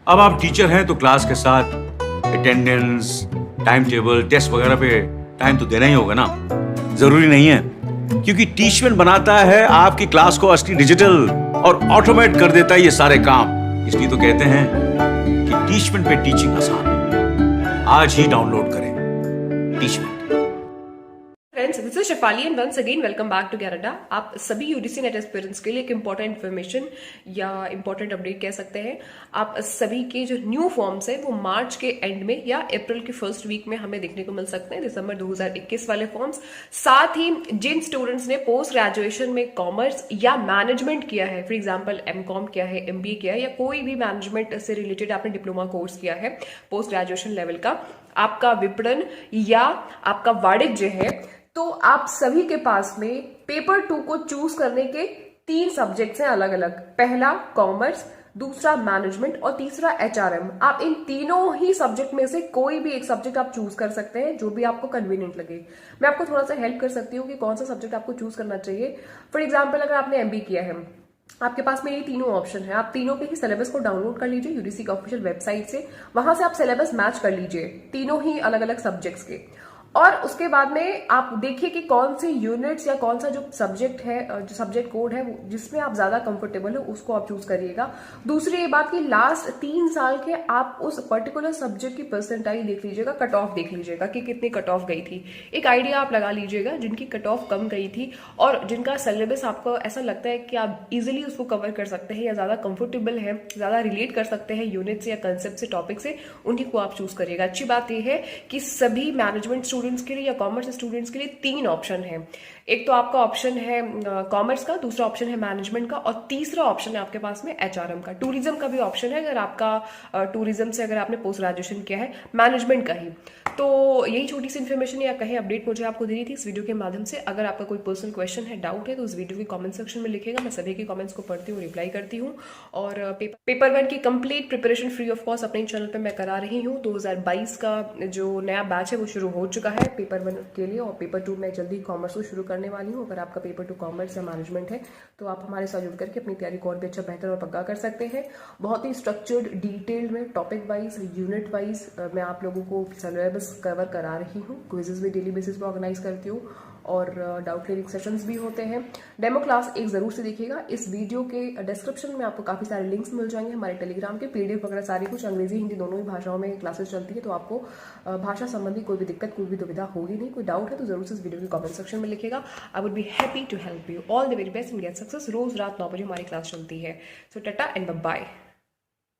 अब आप टीचर हैं तो क्लास के साथ अटेंडेंस, टाइम टेबल, टेस्ट वगैरह पे टाइम तो देना ही होगा ना। जरूरी नहीं है, क्योंकि टीचमेंट बनाता है आपकी क्लास को असली डिजिटल और ऑटोमेट कर देता है ये सारे काम। इसलिए तो कहते हैं कि टीचमेंट पे टीचिंग आसान है। आज ही डाउनलोड करें Teachmint. Friends, this is Shefali and once again welcome back to Canada. आप सभी यूडीसी नेट एस्पिरेंट्स के लिए एक इंपॉर्टेंट इन्फॉर्मेशन या इंपॉर्टेंट अपडेट कह सकते हैं। आप सभी के जो न्यू फॉर्म्स है वो मार्च के एंड में या अप्रैल के फर्स्ट वीक में हमें देखने को मिल सकते हैं, दिसंबर 2021 वाले फॉर्म्स। साथ ही जिन स्टूडेंट्स ने पोस्ट ग्रेजुएशन में कॉमर्स या मैनेजमेंट किया है, फॉर एग्जाम्पल एमकॉम किया है, एमबीए किया है, या कोई भी मैनेजमेंट से रिलेटेड आपने डिप्लोमा कोर्स किया है पोस्ट ग्रेजुएशन लेवल का, आपका विपणन या आपका वाणिज्य है, तो आप सभी के पास में पेपर 2 को चूज करने के 3 सब्जेक्ट्स हैं अलग अलग। पहला कॉमर्स, दूसरा मैनेजमेंट और तीसरा एचआरएम। आप इन तीनों ही सब्जेक्ट में से कोई भी एक सब्जेक्ट आप चूज कर सकते हैं, जो भी आपको कन्वीनियंट लगे। मैं आपको थोड़ा सा हेल्प कर सकती हूँ कि कौन सा सब्जेक्ट आपको चूज करना चाहिए। फॉर एग्जाम्पल, अगर आपने एमबीए किया है, आपके पास में ये तीनों ऑप्शन है। आप तीनों के ही सिलेबस को डाउनलोड कर लीजिए यूडीसी का ऑफिशियल वेबसाइट से। वहां से आप सिलेबस मैच कर लीजिए तीनों ही अलग अलग सब्जेक्ट्स के, और उसके बाद में आप देखिए कि कौन से यूनिट्स या कौन सा जो सब्जेक्ट है, जो सब्जेक्ट कोड है, जिसमें आप ज्यादा कंफर्टेबल हो उसको आप चूज करिएगा। दूसरी ये बात कि लास्ट 3 साल के आप उस पर्टिकुलर सब्जेक्ट की परसेंटाइल देख लीजिएगा, कट ऑफ देख लीजिएगा कि कितनी कट ऑफ गई थी। एक आइडिया आप लगा लीजिएगा जिनकी कट ऑफ कम गई थी और जिनका सिलेबस आपको ऐसा लगता है कि आप इजिली उसको कवर कर सकते हैं या ज्यादा कंफर्टेबल है, ज्यादा रिलेट कर सकते हैं यूनिट से या कंसेप्ट से, टॉपिक से, उन्हीं को आप चूज करिएगा। अच्छी बात यह है कि सभी मैनेजमेंट स्टूडेंट्स के लिए या कॉमर्स स्टूडेंट्स के लिए 3 ऑप्शन है। एक तो आपका ऑप्शन है कॉमर्स का, दूसरा ऑप्शन है मैनेजमेंट का, और तीसरा ऑप्शन है आपके पास में एचआरएम का। टूरिज्म का भी ऑप्शन है, अगर आपका टूरिज्म से अगर आपने पोस्ट ग्रेजुएशन किया है, मैनेजमेंट का ही। तो यही छोटी सी इन्फॉर्मेशन या कहीं अपडेट मुझे आपको देनी थी इस वीडियो के माध्यम से। अगर आपका कोई पर्सनल क्वेश्चन है, डाउट है, तो उस वीडियो के कमेंट सेक्शन में लिखेगा। मैं सभी के कमेंट्स को पढ़ती हूँ, रिप्लाई करती हूँ। और पेपर 1 की complete preparation free of cost अपने चैनल पर मैं करा रही हूँ। 2022 का जो नया बैच है वो शुरू हो चुका है पेपर 1 के लिए, और पेपर 2 में जल्दी कॉमर्स को शुरू करने वाली हूँ। अगर आपका पेपर 2 कॉमर्स या मैनेजमेंट है तो आप हमारे साथ जुड़ करके अपनी तैयारी को और भी अच्छा, बेहतर और पक्का कर सकते हैं। बहुत ही स्ट्रक्चर्ड, डिटेल्ड में, टॉपिक वाइज, यूनिट वाइज मैं आप लोगों को सिलेबस कवर करा रही हूँ। क्विजेस भी डेली बेसिस पर ऑर्गेनाइज करती हूँ और डाउट क्लियरिंग सेशंस भी होते हैं। डेमो क्लास एक जरूर से देखिएगा। इस वीडियो के डिस्क्रिप्शन में आपको काफी सारे लिंक्स मिल जाएंगे हमारे टेलीग्राम के, पीडीएफ वगैरह सारी कुछ, अंग्रेजी हिंदी दोनों ही भाषाओं में क्लासेस चलती है, तो आपको भाषा संबंधी कोई भी दिक्कत, कोई भी दुविधा होगी नहीं। कोई डाउट है तो जरूर से इस वीडियो के कमेंट सेक्शन में लिखेगा। I would be happy to help you. All the very best and get success. रोज रात 9 बजे हमारी क्लास चलती है। So tata and bye.